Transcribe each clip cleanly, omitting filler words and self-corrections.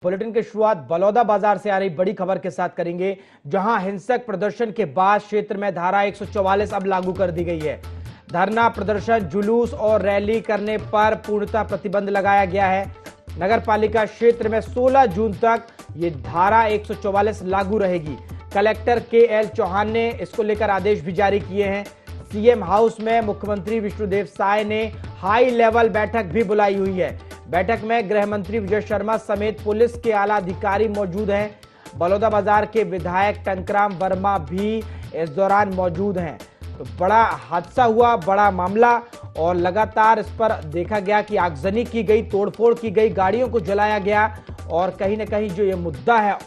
Bulletin की शुरुआत बलौदा बाजार से आ रही बड़ी खबर के साथ करेंगे, जहां हिंसक प्रदर्शन के बाद क्षेत्र में धारा 144 अब लागू कर दी गई है। धरना प्रदर्शन, जुलूस और रैली करने पर पूर्णतः प्रतिबंध लगाया गया है। नगर पालिका क्षेत्र में 16 जून तक ये धारा 144 लागू रहेगी। कलेक्टर KL चौहान ने इसको लेकर आदेश भी जारी किए हैं। सीएम हाउस में मुख्यमंत्री विष्णुदेव साय ने हाई लेवल बैठक भी बुलाई हुई है। बैठक में गृह मंत्री विजय शर्मा समेत पुलिस के आला अधिकारी मौजूद हैं। बलौदा बाजार के विधायक टंकराम वर्मा भी इस दौरान मौजूद हैं। तो बड़ा हादसा हुआ, बड़ा मामला, और लगातार इस पर देखा गया कि आगजनी की गई, तोड़फोड़ की गई, गाड़ियों को जलाया गया, और कहीं ना कहीं जो ये मुद्दा है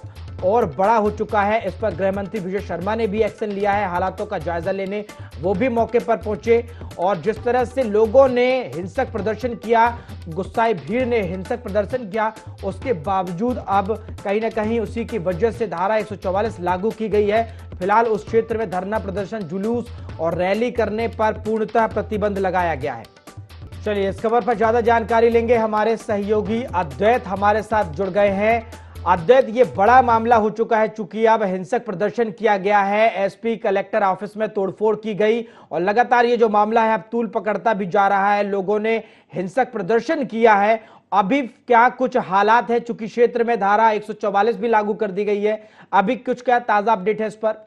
और बड़ा हो चुका है। इस पर गृह मंत्री विजय शर्मा ने भी एक्शन लिया है, हालातों का जायजा लेने वो भी मौके पर पहुंचे। और जिस तरह से लोगों ने हिंसक प्रदर्शन किया, गुस्साई भीड़ ने हिंसक प्रदर्शन किया, उसके बावजूद अब कहीं ना कहीं उसी की वजह से धारा 144 लागू की गई है। फिलहाल उस क्षेत्र में धरना प्रदर्शन, जुलूस और रैली करने पर पूर्णतः प्रतिबंध लगाया गया है। चलिए इस खबर पर ज्यादा जानकारी लेंगे, हमारे सहयोगी अद्वैत हमारे साथ जुड़ गए हैं। अद्वैत, ये बड़ा मामला हो चुका है, चूंकि अब हिंसक प्रदर्शन किया गया है, एसपी कलेक्टर ऑफिस में तोड़फोड़ की गई, और लगातार ये जो मामला है अब तूल पकड़ता भी जा रहा है। लोगों ने हिंसक प्रदर्शन किया है, अभी क्या कुछ हालात है? चूंकि क्षेत्र में धारा 144 भी लागू कर दी गई है, अभी कुछ क्या ताजा अपडेट है इस पर?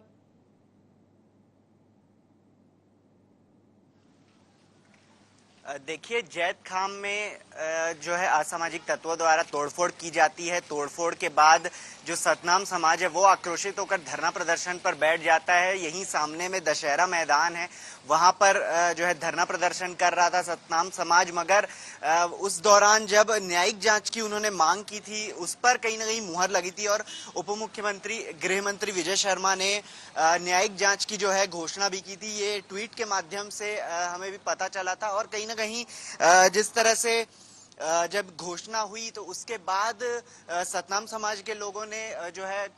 देखिए, जैत खाम में जो है असामाजिक तत्वों द्वारा तोड़फोड़ की जाती है। तोड़फोड़ के बाद जो सतनाम समाज है वो आक्रोशित होकर धरना प्रदर्शन पर बैठ जाता है। यहीं सामने में दशहरा मैदान है, वहां पर जो है धरना प्रदर्शन कर रहा था सतनाम समाज। मगर उस दौरान जब न्यायिक जांच की उन्होंने मांग की थी, उस पर कहीं ना कहीं मुहर लगी थी, और उप मुख्यमंत्री गृह मंत्री विजय शर्मा ने न्यायिक जांच की जो है घोषणा भी की थी। ये ट्वीट के माध्यम से हमें भी पता चला था। और कहीं ना कहीं जिस तरह से जब घोषणा हुई तो उसके बाद सतनाम समाज के लोगों ने जो है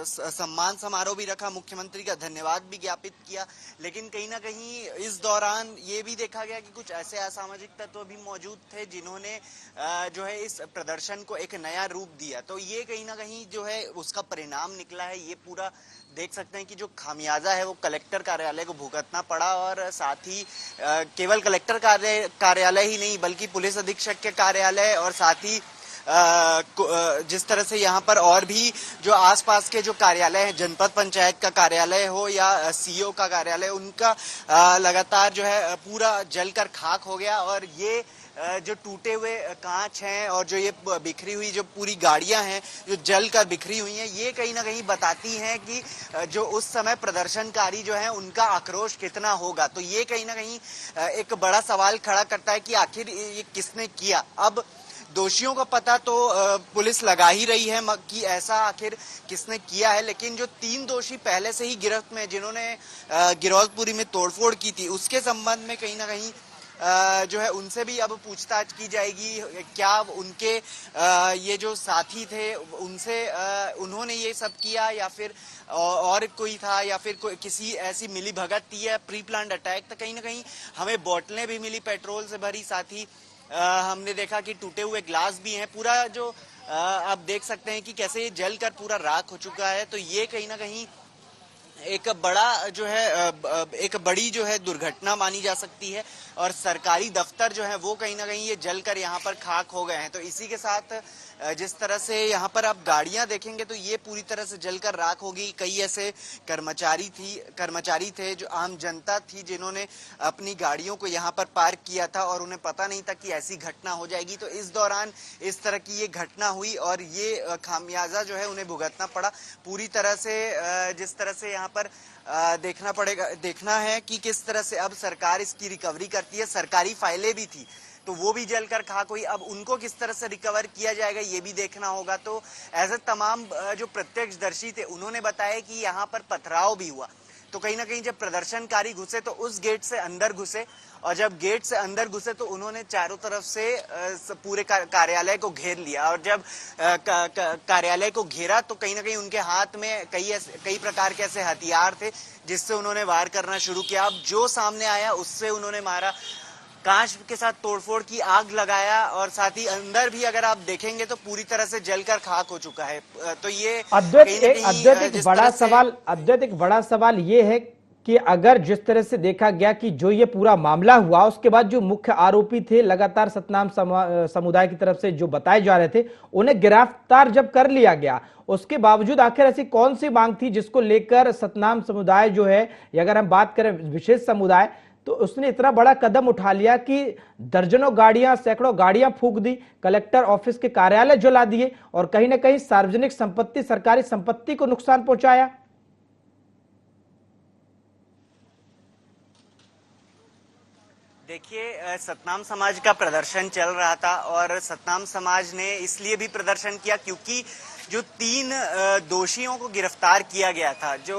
सम्मान समारोह भी रखा, मुख्यमंत्री का धन्यवाद भी ज्ञापित किया। लेकिन कहीं ना कहीं इस दौरान ये भी देखा गया कि कुछ ऐसे असामाजिक तत्व भी मौजूद थे जिन्होंने जो है इस प्रदर्शन को एक नया रूप दिया। तो ये कहीं ना कहीं जो है उसका परिणाम निकला है। ये पूरा देख सकते हैं कि जो खामियाजा है वो कलेक्टर कार्यालय को भुगतना पड़ा, और साथ ही केवल कलेक्टर कार्यालय ही नहीं बल्कि पुलिस अधीक्षक के कार्यालय, और साथ ही जिस तरह से यहाँ पर और भी जो आसपास के जो कार्यालय हैं, जनपद पंचायत का कार्यालय हो या सीईओ का कार्यालय, उनका लगातार जो है पूरा जलकर खाक हो गया। और ये जो टूटे हुए कांच हैं और जो ये बिखरी हुई जो पूरी गाड़ियां हैं जो जल कर बिखरी हुई हैं, ये कहीं ना कहीं बताती हैं कि जो उस समय प्रदर्शनकारी जो हैं उनका आक्रोश कितना होगा। तो ये कहीं ना कहीं एक बड़ा सवाल खड़ा करता है कि आखिर ये किसने किया। अब दोषियों का पता तो पुलिस लगा ही रही है कि ऐसा आखिर किसने किया है, लेकिन जो 3 दोषी पहले से ही गिरफ्त में, जिन्होंने गिरौदपुरी में तोड़फोड़ की थी, उसके संबंध में कहीं ना कहीं जो है उनसे भी अब पूछताछ की जाएगी। क्या उनके ये जो साथी थे उनसे उन्होंने ये सब किया, या फिर और कोई था, या फिर किसी ऐसी मिली भगत थी या प्री प्लान्ड अटैक। तो कहीं ना कहीं हमें बोतलें भी मिली पेट्रोल से भरी, साथ ही हमने देखा कि टूटे हुए ग्लास भी हैं। पूरा जो आप देख सकते हैं कि कैसे ये जल कर पूरा राख हो चुका है। तो ये कहीं ना कहीं एक बड़ा जो है एक बड़ी जो है दुर्घटना मानी जा सकती है, और सरकारी दफ्तर जो है वो कहीं ना कहीं ये जलकर यहाँ पर खाक हो गए हैं। तो इसी के साथ जिस तरह से यहाँ पर आप गाड़ियां देखेंगे तो ये पूरी तरह से जलकर राख हो गई। कई ऐसे कर्मचारी थे, जो आम जनता थी, जिन्होंने अपनी गाड़ियों को यहाँ पर पार्क किया था और उन्हें पता नहीं था कि ऐसी घटना हो जाएगी। तो इस दौरान इस तरह की ये घटना हुई और ये खामियाजा जो है उन्हें भुगतना पड़ा पूरी तरह से। जिस तरह से यहाँ पर देखना है कि किस तरह से अब सरकार इसकी रिकवरी करती है। सरकारी फाइलें भी थी तो वो भी जलकर खाक हुई, अब उनको किस तरह से रिकवर किया जाएगा ये भी देखना होगा। तो ऐसे तमाम जो प्रत्यक्षदर्शी थे उन्होंने बताया कि यहाँ पर पथराव भी हुआ। तो कहीं ना कहीं जब प्रदर्शनकारी घुसे तो उस गेट से अंदर घुसे, और जब गेट से अंदर घुसे तो उन्होंने चारों तरफ से पूरे कार्यालय को घेर लिया। और जब कार्यालय को घेरा तो कहीं ना कहीं उनके हाथ में कई प्रकार के ऐसे हथियार थे जिससे उन्होंने वार करना शुरू किया। अब जो सामने आया उससे उन्होंने मारा। कांच के साथ तोड़फोड़ की, आग लगाया और साथ ही अंदर भी अगर आप देखेंगे तो पूरी तरह से जलकर खाक हो चुका है। तो ये कहीं ना कहीं जिस तरह से अद्वैत एक बड़ा सवाल ये है कि अगर जिस तरह से देखा गया कि जो ये पूरा मामला हुआ उसके बाद जो मुख्य आरोपी थे लगातार सतनाम समुदाय की तरफ से जो बताए जा रहे थे, उन्हें गिरफ्तार जब कर लिया गया, उसके बावजूद आखिर ऐसी कौन सी मांग थी जिसको लेकर सतनाम समुदाय जो है, या अगर हम बात करें विशेष समुदाय, तो उसने इतना बड़ा कदम उठा लिया कि दर्जनों गाड़ियां, सैकड़ों गाड़ियां फूंक दी, कलेक्टर ऑफिस के कार्यालय जला दिए और कहीं ना कहीं सार्वजनिक संपत्ति, सरकारी संपत्ति को नुकसान पहुंचाया। देखिए, सतनाम समाज का प्रदर्शन चल रहा था और सतनाम समाज ने इसलिए भी प्रदर्शन किया क्योंकि जो 3 दोषियों को गिरफ्तार किया गया था जो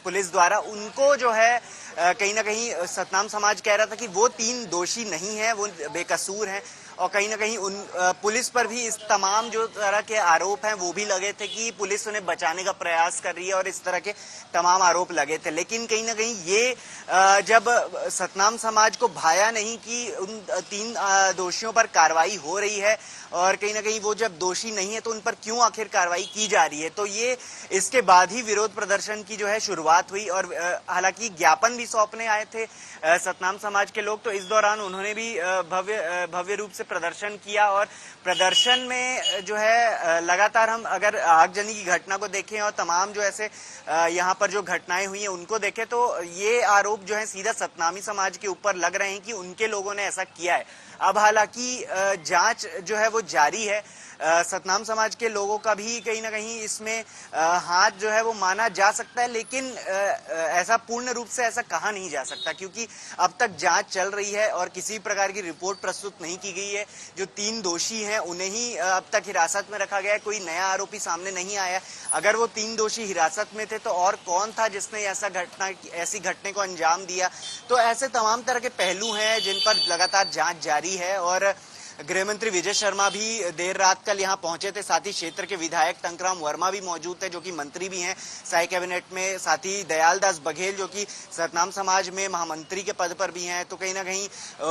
पुलिस द्वारा, उनको जो है कहीं ना कहीं सतनाम समाज कह रहा था कि वो 3 दोषी नहीं है, वो बेकसूर हैं। और कहीं ना कहीं उन पुलिस पर भी इस तमाम जो तरह के आरोप हैं वो भी लगे थे कि पुलिस उन्हें बचाने का प्रयास कर रही है और इस तरह के तमाम आरोप लगे थे। लेकिन कहीं ना कहीं ये जब सतनाम समाज को भाया नहीं कि उन 3 दोषियों पर कार्रवाई हो रही है और कहीं ना कहीं वो जब दोषी नहीं है तो उन पर क्यों आखिर कार्रवाई की जा रही है, तो ये इसके बाद ही विरोध प्रदर्शन की जो है शुरुआत हुई। और हालांकि ज्ञापन भी सौंपने आए थे सतनाम समाज के लोग, तो इस दौरान उन्होंने भी भव्य रूप से प्रदर्शन किया। और प्रदर्शन में जो है लगातार हम अगर आगजनी की घटना को देखें और तमाम जो ऐसे यहाँ पर जो घटनाएं हुई हैं उनको देखें तो ये आरोप जो है सीधा सतनामी समाज के ऊपर लग रहे हैं कि उनके लोगों ने ऐसा किया है। अब हालांकि जांच जो है वो जारी है, सतनाम समाज के लोगों का भी कहीं ना कहीं इसमें हाथ जो है वो माना जा सकता है, लेकिन ऐसा पूर्ण रूप से ऐसा कहा नहीं जा सकता क्योंकि अब तक जांच चल रही है और किसी प्रकार की रिपोर्ट प्रस्तुत नहीं की गई है। जो 3 दोषी हैं उन्हें ही अब तक हिरासत में रखा गया है, कोई नया आरोपी सामने नहीं आया। अगर वो 3 दोषी हिरासत में थे तो और कौन था जिसने ऐसी घटना को अंजाम दिया। तो ऐसे तमाम तरह के पहलू हैं जिन पर लगातार जांच जारी है। और गृह मंत्री विजय शर्मा भी देर रात कल यहां पहुंचे थे, साथ ही क्षेत्र के विधायक टंकराम वर्मा भी मौजूद थे जो कि मंत्री भी हैं साई कैबिनेट में, साथ ही दयालदास बघेल जो कि सतनाम समाज में महामंत्री के पद पर भी हैं। तो कहीं ना कहीं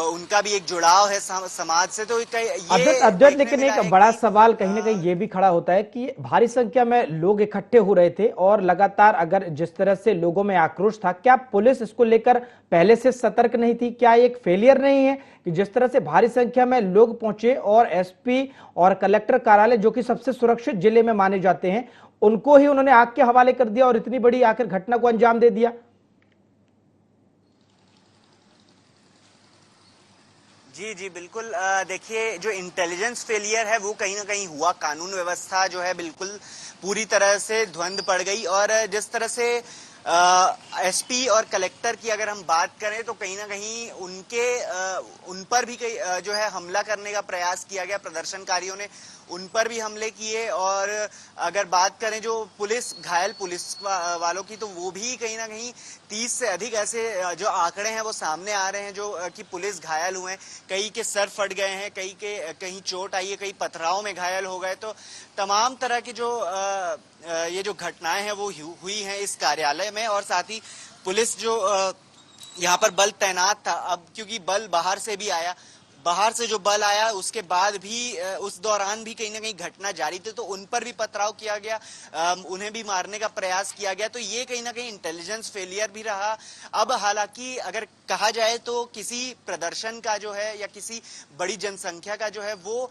उनका भी एक जुड़ाव है समाज से। तो ये अद्वैत, लेकिन एक बड़ा सवाल कहीं ना कहीं ये भी खड़ा होता है कि भारी संख्या में लोग इकट्ठे हो रहे थे और लगातार अगर जिस तरह से लोगों में आक्रोश था, क्या पुलिस इसको लेकर पहले से सतर्क नहीं थी? क्या एक फेलियर नहीं है कि जिस तरह से भारी संख्या में लोग पहुंचे और एसपी और कलेक्टर कार्यालय जो कि सबसे सुरक्षित जिले में माने जाते हैं, उनको ही उन्होंने आग के हवाले कर दिया और इतनी बड़ी आखिर घटना को अंजाम दे दिया? जी जी बिल्कुल। देखिए, जो इंटेलिजेंस फेलियर है वो कहीं ना कहीं हुआ, कानून व्यवस्था जो है बिल्कुल पूरी तरह से ध्वंद पड़ गई। और जिस तरह से एसपी और कलेक्टर की अगर हम बात करें तो कहीं ना कहीं उन पर भी जो है हमला करने का प्रयास किया गया, प्रदर्शनकारियों ने उन पर भी हमले किए। और अगर बात करें जो घायल पुलिस वालों की, तो वो भी कहीं ना कहीं 30 से अधिक ऐसे जो आंकड़े हैं वो सामने आ रहे हैं जो कि पुलिस घायल हुए हैं। कई के सर फट गए हैं, कहीं चोट आई है, कई पथराव में घायल हो गए। तो तमाम तरह की जो ये जो घटनाएं हैं वो हुई हैं इस कार्यालय में। और साथ ही पुलिस जो यहाँ पर बल तैनात था, अब क्योंकि बल बाहर से भी आया, बाहर से जो बल आया उसके बाद भी उस दौरान भी कहीं ना कहीं घटना जारी थी, तो उन पर भी पथराव किया गया, उन्हें भी मारने का प्रयास किया गया। तो ये कहीं ना कहीं इंटेलिजेंस फेलियर भी रहा। अब हालांकि अगर कहा जाए तो किसी प्रदर्शन का जो है या किसी बड़ी जनसंख्या का जो है वो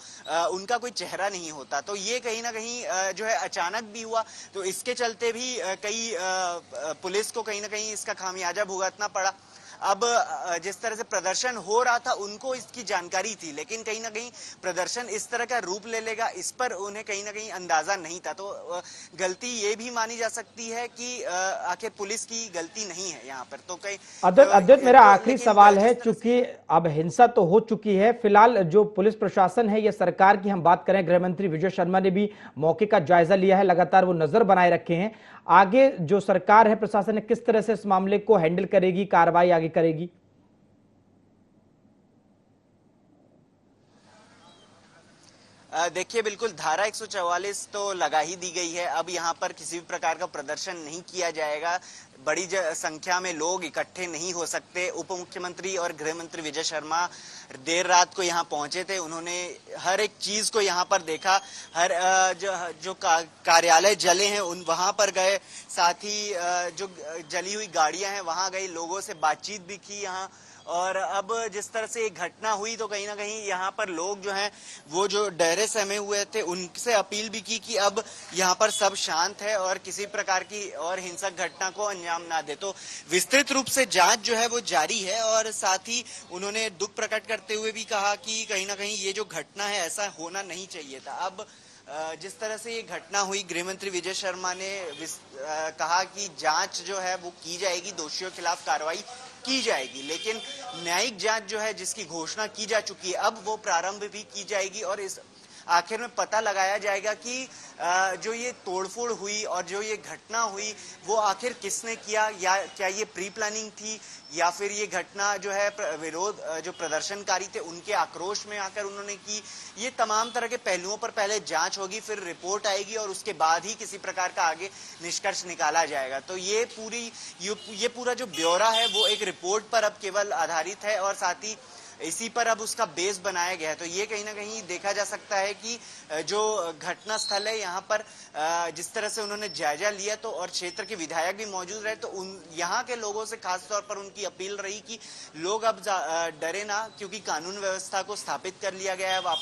उनका कोई चेहरा नहीं होता, तो ये कहीं ना कहीं जो है अचानक भी हुआ। तो इसके चलते भी कई पुलिस को कहीं ना कहीं इसका खामियाजा भुगतना पड़ा। अब जिस तरह से प्रदर्शन हो रहा था उनको इसकी जानकारी थी, लेकिन कहीं ना कहीं प्रदर्शन इस तरह का रूप ले लेगा इस पर उन्हें कहीं ना कहीं अंदाजा नहीं था। तो गलती ये भी मानी जा सकती है कि आखिर पुलिस की गलती नहीं है यहाँ पर। तो कहीं अद्वैत, मेरा आखिरी सवाल है, चूंकि अब हिंसा तो हो चुकी है, फिलहाल जो पुलिस प्रशासन है या सरकार की हम बात करें, गृह मंत्री विजय शर्मा ने भी मौके का जायजा लिया है, लगातार वो नजर बनाए रखे हैं। आगे जो सरकार है, प्रशासन है, किस तरह से इस मामले को हैंडल करेगी, कार्रवाई आगे करेगी? देखिए, बिल्कुल धारा 144 तो लगा ही दी गई है। अब यहाँ पर किसी भी प्रकार का प्रदर्शन नहीं किया जाएगा। बड़ी संख्या में लोग इकट्ठे नहीं हो सकते। उप मुख्यमंत्री और गृह मंत्री विजय शर्मा देर रात को यहाँ पहुंचे थे। उन्होंने हर एक चीज को यहाँ पर देखा। हर जो कार्यालय जले हैं उन वहां पर गए, साथ ही जो जली हुई गाड़ियां हैं वहां गई, लोगों से बातचीत भी की यहाँ। और अब जिस तरह से एक घटना हुई तो कहीं ना कहीं यहाँ पर लोग जो हैं वो जो डरे सहमे हुए थे उनसे अपील भी की कि अब यहाँ पर सब शांत है और किसी प्रकार की और हिंसक घटना को अंजाम ना दे। तो विस्तृत रूप से जांच जो है वो जारी है और साथ ही उन्होंने दुख प्रकट करते हुए भी कहा कि कहीं ना कहीं ये जो घटना है ऐसा होना नहीं चाहिए था। अब जिस तरह से ये घटना हुई, गृह मंत्री विजय शर्मा ने कहा कि जांच जो है वो की जाएगी, दोषियों के खिलाफ कार्रवाई की जाएगी, लेकिन न्यायिक जांच जो है जिसकी घोषणा की जा चुकी है अब वो प्रारंभ भी की जाएगी और इस आखिर में पता लगाया जाएगा कि जो ये तोड़फोड़ हुई और जो ये घटना हुई वो आखिर किसने किया, या क्या ये प्री प्लानिंग थी या फिर ये घटना जो है विरोध जो प्रदर्शनकारी थे उनके आक्रोश में आकर उन्होंने की। ये तमाम तरह के पहलुओं पर पहले जांच होगी, फिर रिपोर्ट आएगी और उसके बाद ही किसी प्रकार का आगे निष्कर्ष निकाला जाएगा। तो ये पूरा जो ब्यौरा है वो एक रिपोर्ट पर अब केवल आधारित है और साथ ही इसी पर अब उसका बेस बनाया गया है। तो ये कहीं ना कहीं देखा जा सकता है कि जो घटना स्थल है यहाँ पर जिस तरह से उन्होंने जायजा लिया तो और क्षेत्र के विधायक भी मौजूद रहे, तो उन यहाँ के लोगों से खास तौर पर उनकी अपील रही कि लोग अब डरे ना, क्योंकि कानून व्यवस्था को स्थापित कर लिया गया है।